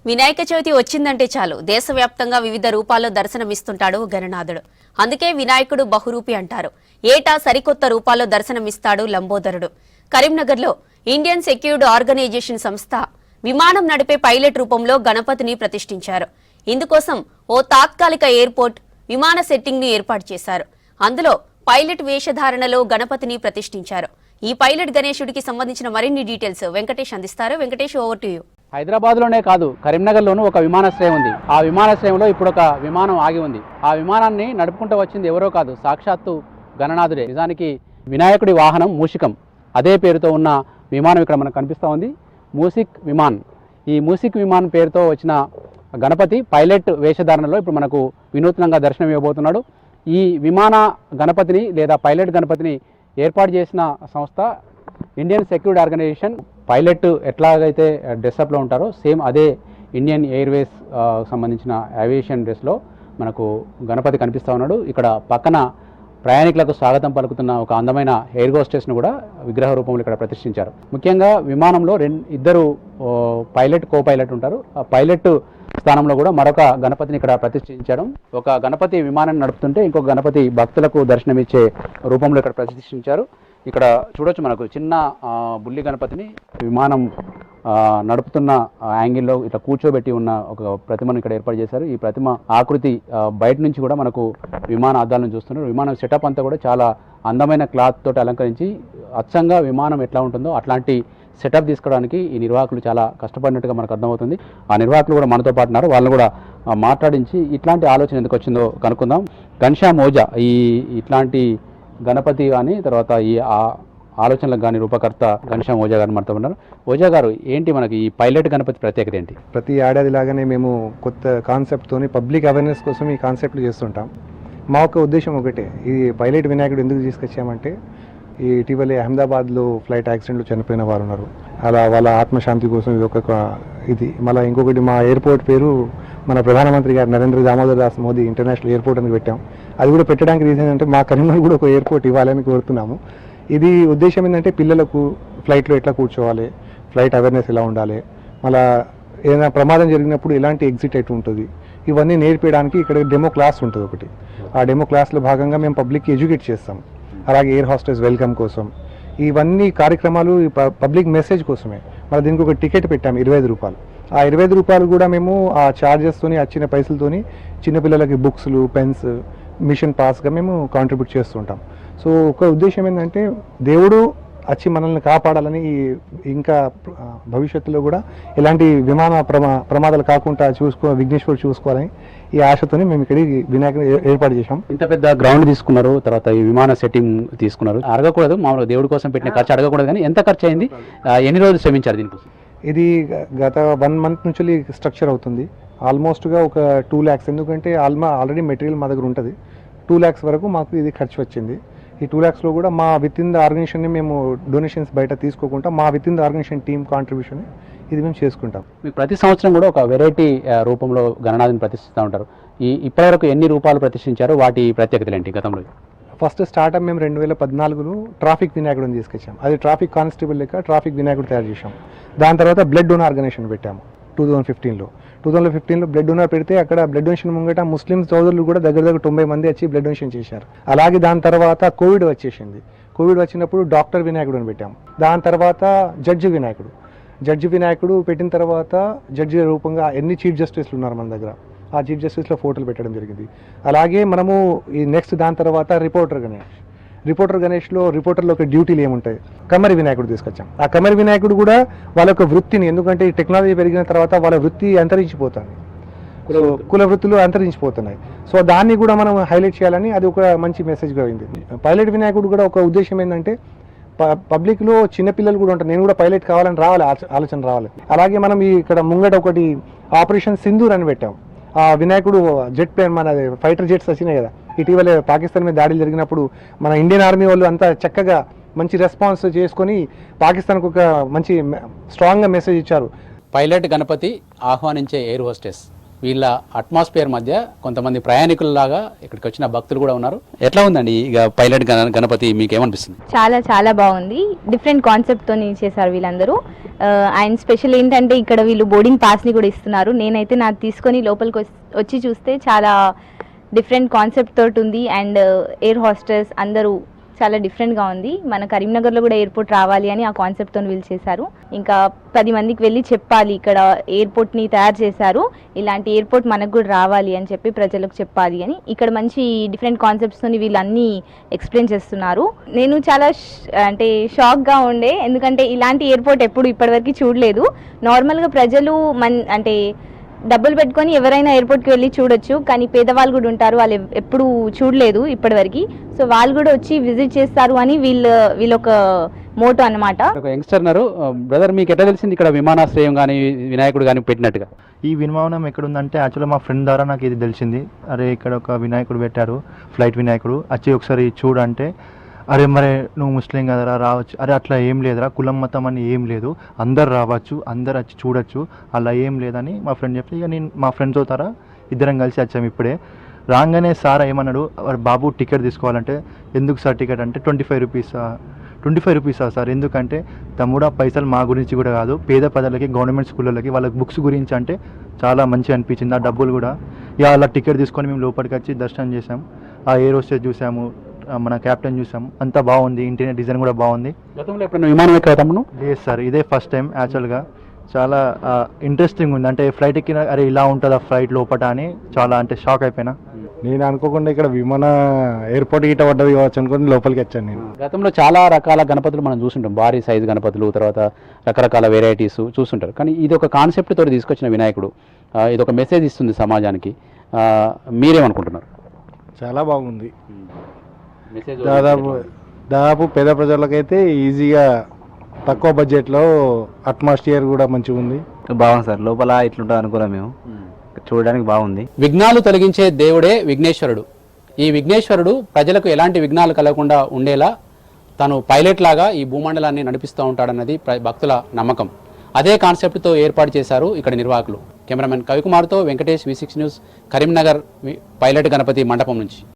వినాయక చవితి వచ్చిందంటే చాలు దేశవ్యాప్తంగా వివిధ రూపాల్లో దర్శనమిస్తుంటాడు గణనాథుడు. అందుకే వినాయకుడు బహురూపి అంటారు. ఏటా సరికొత్త రూపాల్లో దర్శనమిస్తాడు లంబోదరుడు. కరీంనగర్లో ఇండియన్ సెక్యూర్డ్ ఆర్గనైజేషన్ సంస్థ విమానం నడిపే పైలట్ రూపంలో గణపతిని ప్రతిష్ఠించారు. ఇందుకోసం ఓ తాత్కాలిక ఎయిర్పోర్ట్ విమాన సెట్టింగ్ ని ఏర్పాటు చేశారు. అందులో పైలట్ వేషధారణలో గణపతిని ప్రతిష్ఠించారు. ఈ పైలట్ గణేశుడికి సంబంధించిన మరిన్ని డీటెయిల్స్ వెంకటేష్ అందిస్తారు. Venkatesh, over to you. హైదరాబాద్లోనే కాదు, కరీంనగర్లోనూ ఒక విమానాశ్రయం ఉంది. ఆ విమానాశ్రయంలో ఇప్పుడు ఒక విమానం ఆగి ఉంది. ఆ విమానాన్ని నడుపుకుంటూ వచ్చింది ఎవరో కాదు, సాక్షాత్తు గణనాథుడే. నిజానికి వినాయకుడి వాహనం మూషికం. అదే పేరుతో ఉన్న విమానం ఇక్కడ మనకు కనిపిస్తూ ఉంది, మూసిక్ విమాన్. ఈ మూసిక్ విమాన్ పేరుతో వచ్చిన గణపతి పైలట్ వేషధారణలో ఇప్పుడు మనకు వినూత్నంగా దర్శనం ఇవ్వబోతున్నాడు. ఈ విమాన గణపతిని లేదా పైలట్ గణపతిని ఏర్పాటు చేసిన సంస్థ ఇండియన్ సెక్యూర్డ్ ఆర్గనైజేషన్. పైలట్ ఎట్లాగైతే డ్రెస్అప్లో ఉంటారో సేమ్ అదే ఇండియన్ ఎయిర్వేస్ సంబంధించిన ఏవియేషన్ డ్రెస్లో మనకు గణపతి కనిపిస్తూ ఉన్నాడు. ఇక్కడ పక్కన ప్రయాణికులకు స్వాగతం పలుకుతున్న ఒక అందమైన ఎయిర్ హోస్టెస్ను కూడా విగ్రహ రూపంలో ఇక్కడ ప్రతిష్ఠించారు. ముఖ్యంగా విమానంలో ఇద్దరు పైలట్, కో పైలట్ ఉంటారు. ఆ పైలట్ స్థానంలో కూడా మరొక గణపతిని ఇక్కడ ప్రతిష్ఠించడం. ఒక గణపతి విమానాన్ని నడుపుతుంటే ఇంకొక గణపతి భక్తులకు దర్శనమిచ్చే రూపంలో ఇక్కడ ప్రతిష్ఠించారు. ఇక్కడ చూడొచ్చు, మనకు చిన్న బుల్లి గణపతిని విమానం నడుపుతున్న యాంగిల్లో ఇట్లా కూర్చోబెట్టి ఉన్న ఒక ప్రతిమను ఇక్కడ ఏర్పాటు చేశారు. ఈ ప్రతిమ ఆకృతి బయట నుంచి కూడా మనకు విమాన అద్దాలను చూస్తున్నారు. విమానం సెటప్ అంతా కూడా చాలా అందమైన క్లాత్ తోటి అలంకరించి అచ్చంగా విమానం ఎట్లా ఉంటుందో అట్లాంటి సెటప్ తీసుకోవడానికి ఈ నిర్వాహకులు చాలా కష్టపడినట్టుగా మనకు అర్థమవుతుంది. ఆ నిర్వాహకులు కూడా మనతో పాటు ఉన్నారు. వాళ్ళని కూడా మాట్లాడించి ఇట్లాంటి ఆలోచన ఎందుకు వచ్చిందో కనుక్కుందాం. ఘనశ్యామ్ ఓజా ఇట్లాంటి గణపతి కానీ తర్వాత ఈ ఆలోచనలకు కానీ రూపకర్త ఘనశ్యామ్ ఓజా గారు మనతో ఉన్నారు. ఓజా గారు, ఏంటి మనకి ఈ పైలట్ గణపతి ప్రత్యేకత ఏంటి? ప్రతి ఏడాది లాగానే మేము కొత్త కాన్సెప్ట్తోని పబ్లిక్ అవేర్నెస్ కోసం ఈ కాన్సెప్ట్లు చేస్తుంటాం. మా ఒక ఉద్దేశం ఒకటే, ఈ పైలట్ వినాయకుడు ఎందుకు తీసుకొచ్చామంటే, ఈ ఇటీవలే అహ్మదాబాద్లో ఫ్లైట్ యాక్సిడెంట్లో చనిపోయిన వారు ఉన్నారు. అలా వాళ్ళ ఆత్మశాంతి కోసం ఇది ఇది. మళ్ళీ ఇంకొకటి, మా ఎయిర్పోర్ట్ పేరు మన ప్రధానమంత్రి గారు నరేంద్ర దామోదర్ దాస్ మోదీ ఇంటర్నేషనల్ ఎయిర్పోర్ట్ అని పెట్టాం. అది కూడా పెట్టడానికి రీజన్ అంటే మా కరీంనగర్ కూడా ఒక ఎయిర్పోర్ట్ ఇవ్వాలని కోరుతున్నాము. ఇది ఉద్దేశం ఏంటంటే పిల్లలకు ఫ్లైట్లో ఎట్లా కూర్చోవాలి, ఫ్లైట్ అవేర్నెస్ ఎలా ఉండాలి, మళ్ళీ ఏదైనా ప్రమాదం జరిగినప్పుడు ఎలాంటి ఎగ్జిట్ ఎటు ఉంటుంది, ఇవన్నీ నేర్పించడానికి ఇక్కడ డెమో క్లాస్ ఉంటుంది ఒకటి. ఆ డెమో క్లాస్లో భాగంగా మేము పబ్లిక్కి ఎడ్యుకేట్ చేస్తాం. అలాగే ఎయిర్ హాస్టెస్ వెల్కమ్ కోసం ఇవన్నీ కార్యక్రమాలు పబ్లిక్ మెసేజ్ కోసమే. మరి దీనికి ఒక టికెట్ పెట్టాము, 25 రూపాయలు. ఆ 25 రూపాయలు కూడా మేము ఆ ఛార్జెస్తోని వచ్చిన పైసలతోని చిన్నపిల్లలకి బుక్స్లు, పెన్స్, మిషన్ పాస్గా మేము కాంట్రిబ్యూట్ చేస్తుంటాం. సో ఒక ఉద్దేశం ఏంటంటే దేవుడు వచ్చి మనల్ని కాపాడాలని, ఇంకా భవిష్యత్తులో కూడా ఎలాంటి విమాన ప్రమాదాలు కాకుండా విఘ్నేశ్వరుడు చూసుకోవాలని ఈ ఆశతోని మేము ఇక్కడ వినాయకుని ఏర్పాటు చేశాం. ఇంత పెద్ద గ్రౌండ్ తీసుకున్నారు, తర్వాత ఈ విమాన సెట్టింగ్ తీసుకున్నారు. అడగకూడదు, మామూలుగా దేవుడి కోసం పెట్టిన ఖర్చు అడగకూడదు, కానీ ఎంత ఖర్చు అయింది, ఎన్ని రోజులు శ్రమించారు దీనికోసం? ఇది గత 1 మంత్ నుంచి స్ట్రక్చర్ అవుతుంది. ఆల్మోస్ట్గా ఒక 2 lakhs, ఎందుకంటే ఆల్రెడీ మెటీరియల్ మా దగ్గర ఉంటుంది. 2 lakhs వరకు మాకు ఇది ఖర్చు వచ్చింది. ఈ 2 lakhsలో కూడా మా విత్ ఇన్ ద ఆర్గనైజేషన్ని మేము డొనేషన్స్ బయట తీసుకోకుండా మా within the organisation team contribution ఇది మేము చేసుకుంటాం. మీకు ప్రతి సంవత్సరం కూడా ఒక వెరైటీ రూపంలో గణనాథుని ప్రతిష్ఠిస్తూ ఉంటారు. ఇప్పటివరకు ఎన్ని రూపాలు ప్రతిష్ఠించారు, వాటి ప్రత్యేకతలు ఏంటి గతంలో? ఫస్ట్ స్టార్ట్అప్ మేము 2014లో ట్రాఫిక్ వినాయకుడిని తీసుకొచ్చాం. అది ట్రాఫిక్ కానిస్టేబుల్ లెక్క ట్రాఫిక్ వినాయకుడు తయారు చేసాం. దాని తర్వాత బ్లడ్ డోనర్ ఆర్గనైజేషన్ పెట్టాము 2015లో. 2015లో బ్లడ్ డోనర్ పెడితే అక్కడ బ్లడ్ డొనేషన్ ముంగట ముస్లిం సోదరులు కూడా దగ్గర 90 మంది వచ్చి బ్లడ్ డొనేషన్ చేశారు. అలాగే దాని తర్వాత కోవిడ్ వచ్చేసింది. కోవిడ్ వచ్చినప్పుడు డాక్టర్ వినాయకుడు అని పెట్టాము. దాని తర్వాత జడ్జి వినాయకుడు పెట్టిన తర్వాత జడ్జి రూపంగా ఎన్ని చీఫ్ జస్టిస్లు ఉన్నారు మన దగ్గర, ఆ చీఫ్ జస్టిస్లో ఫోటోలు పెట్టడం జరిగింది. అలాగే మనము ఈ నెక్స్ట్ దాని తర్వాత రిపోర్టర్ గణేష్లో రిపోర్టర్లో ఒక డ్యూటీలు ఏముంటాయి, కమరి వినాయకుడు తీసుకొచ్చాం. ఆ కమరి వినాయకుడు కూడా వాళ్ళ యొక్క వృత్తిని, ఎందుకంటే ఈ టెక్నాలజీ పెరిగిన తర్వాత వాళ్ళ వృత్తి అంతరించిపోతుంది, కుల వృత్తులు అంతరించిపోతున్నాయి. సో దాన్ని కూడా మనం హైలైట్ చేయాలని అది ఒక మంచి మెసేజ్గా అయింది. పైలట్ వినాయకుడు కూడా ఒక ఉద్దేశం ఏంటంటే, పబ్లిక్లో చిన్నపిల్లలు కూడా ఉంటారు, నేను కూడా పైలట్ కావాలని ఆలోచన రావాలి. అలాగే మనం ఇక్కడ ముంగట ఒకటి ఆపరేషన్ సింధూర్ అని పెట్టాం. ఆ వినాయకుడు జెట్ ప్లేన్, మన ఫైటర్ జెట్స్ వచ్చినాయి కదా, ఇటీవలే పాకిస్తాన్ మీద దాడులు జరిగినప్పుడు మన ఇండియన్ ఆర్మీ వాళ్ళు అంతా చక్కగా మంచి రెస్పాన్స్ చేసుకొని పాకిస్తాన్కు ఒక మంచి స్ట్రాంగ్గా మెసేజ్ ఇచ్చారు. పైలట్ గణపతి ఆహ్వానించే ఎయిర్ హోస్టెస్ వీళ్ళ అట్మాస్ఫియర్ మధ్య కొంతమంది ప్రయాణికులలాగా ఇక్కడికి వచ్చిన భక్తులు కూడా ఉన్నారు. ఎట్లా ఉందండి ఇక పైలట్ గణపతి మీకు ఏమనిపిస్తుంది? చాలా చాలా బాగుంది. డిఫరెంట్ కాన్సెప్ట్తో చేశారు వీళ్ళందరూ. అండ్ స్పెషల్ ఏంటంటే ఇక్కడ వీళ్ళు బోర్డింగ్ పాస్ని కూడా ఇస్తున్నారు. నేనైతే నాకు తీసుకొని లోపలికి వచ్చి చూస్తే చాలా డిఫరెంట్ కాన్సెప్ట్ తోటి ఉంది. అండ్ ఎయిర్ హోస్టెస్ అందరూ చాలా డిఫరెంట్గా ఉంది. మన కరీంనగర్లో కూడా ఎయిర్పోర్ట్ రావాలి అని ఆ కాన్సెప్ట్తో వీళ్ళు చేశారు. ఇంకా 10 మందికి వెళ్ళి చెప్పాలి ఇక్కడ ఎయిర్పోర్ట్ని తయారు చేశారు, ఇలాంటి ఎయిర్పోర్ట్ మనకు కూడా రావాలి అని చెప్పి ప్రజలకు చెప్పాలి అని ఇక్కడ మంచి డిఫరెంట్ కాన్సెప్ట్స్తో వీళ్ళు అన్నీ ఎక్స్ప్లెయిన్ చేస్తున్నారు. నేను చాలా అంటే షాక్గా ఉండే, ఎందుకంటే ఇలాంటి ఎయిర్పోర్ట్ ఎప్పుడు ఇప్పటివరకు చూడలేదు. నార్మల్గా ప్రజలు అంటే డబ్బులు పెట్టుకొని ఎవరైనా ఎయిర్పోర్ట్కి వెళ్ళి చూడొచ్చు, కానీ పేదవాళ్ళు కూడా ఉంటారు, వాళ్ళు ఎప్పుడు చూడలేదు ఇప్పటివరకు. సో వాళ్ళు కూడా వచ్చి విజిట్ చేస్తారు అని వీళ్ళొక మోటో అన్నమాట. ఒక యంగ్స్టర్నర్ బ్రదర్, మీకు ఎట్లా తెలిసింది ఇక్కడ విమానాశ్రయం కానీ వినాయకుడు కానీ పెట్టినట్టుగా? ఈ విమానం ఎక్కడుందంటే యాక్చువల్గా మా ఫ్రెండ్ ద్వారా నాకు ఇది తెలిసింది. అరే ఇక్కడ ఒక వినాయకుడు పెట్టారు, ఫ్లైట్ వినాయకుడు, వచ్చి ఒకసారి చూడంటే అరే మరి నువ్వు ముస్లిం కదరా రావచ్చు. అరే అట్లా ఏం లేదురా, కులం మతం అని ఏం లేదు, అందరు రావచ్చు, అందరు వచ్చి చూడొచ్చు, అలా ఏం లేదని మా ఫ్రెండ్ చెప్పి ఇక నేను మా ఫ్రెండ్స్ అవుతారా ఇద్దరం కలిసి వచ్చాము. ఇప్పుడే రాగానే సార్ ఏమన్నాడు, బాబు టికెట్ తీసుకోవాలంటే ఎందుకు సార్ టికెట్ అంటే 25 రూపీసా సార్? ఎందుకంటే తమ్ముడు ఆ పైసలు మా గురించి కూడా కాదు, పేద ప్రజలకి గవర్నమెంట్ స్కూళ్ళకి వాళ్ళకి బుక్స్ గురించి అంటే చాలా మంచిగా అనిపించింది. ఆ డబ్బులు కూడా ఇక అలా టికెట్ తీసుకొని మేము లోపలికి వచ్చి దర్శనం చేసాం. ఆ ఎయిర్ హోస్టెస్ చూసాము, మన క్యాప్టెన్ చూసాం, అంతా బాగుంది. ఇంటీరియర్ డిజైన్ కూడా బాగుంది. గతంలో ఎప్పుడైనా విమానం ఎక్కడము? లేదు సార్, ఇదే ఫస్ట్ టైం. యాక్చువల్గా చాలా ఇంట్రెస్టింగ్ ఉంది. అంటే ఫ్లైట్ ఎక్కిన అరే ఇలా ఉంటుందా ఫ్లైట్ లోపల అని చాలా అంటే షాక్ అయిపోయినా. నేను అనుకోకుండా ఇక్కడ విమాన ఎయిర్పోర్ట్ గిట్ట పడ్డది కావచ్చు అనుకుని లోపలికి వచ్చాను నేను. గతంలో చాలా రకాల గణపతులు మనం చూస్తుంటాం, భారీ సైజు గణపతులు, తర్వాత రకరకాల వెరైటీస్ చూస్తుంటారు. కానీ ఇది ఒక కాన్సెప్ట్ తోటి తీసుకొచ్చిన వినాయకుడు, ఇది ఒక మెసేజ్ ఇస్తుంది సమాజానికి. మీరేమనుకుంటున్నారు? చాలా బాగుంది. దాదాపు పేద ప్రజలకైతే ఈజీగా తక్కువ బడ్జెట్లో అట్మాస్ఫియర్ కూడా మంచిగా ఉంది. బాగుంది సార్, లోపల ఇట్లుంటుంది అనుకున్నాం మేము, చూడడానికి బాగుంది. విఘ్నాలు తొలగించే దేవుడే విఘ్నేశ్వరుడు. ఈ విఘ్నేశ్వరుడు ప్రజలకు ఎలాంటి విఘ్నాలు కలగకుండా ఉండేలా తను పైలట్ లాగా ఈ భూమండలాన్ని నడిపిస్తూ ఉంటాడన్నది భక్తుల నమ్మకం. అదే కాన్సెప్ట్తో ఏర్పాటు చేశారు ఇక్కడ నిర్వాహకులు. కెమెరామెన్ కవికుమార్తో Venkatesh, V6 news, Karimnagar pilot Ganapathi మండపం నుంచి.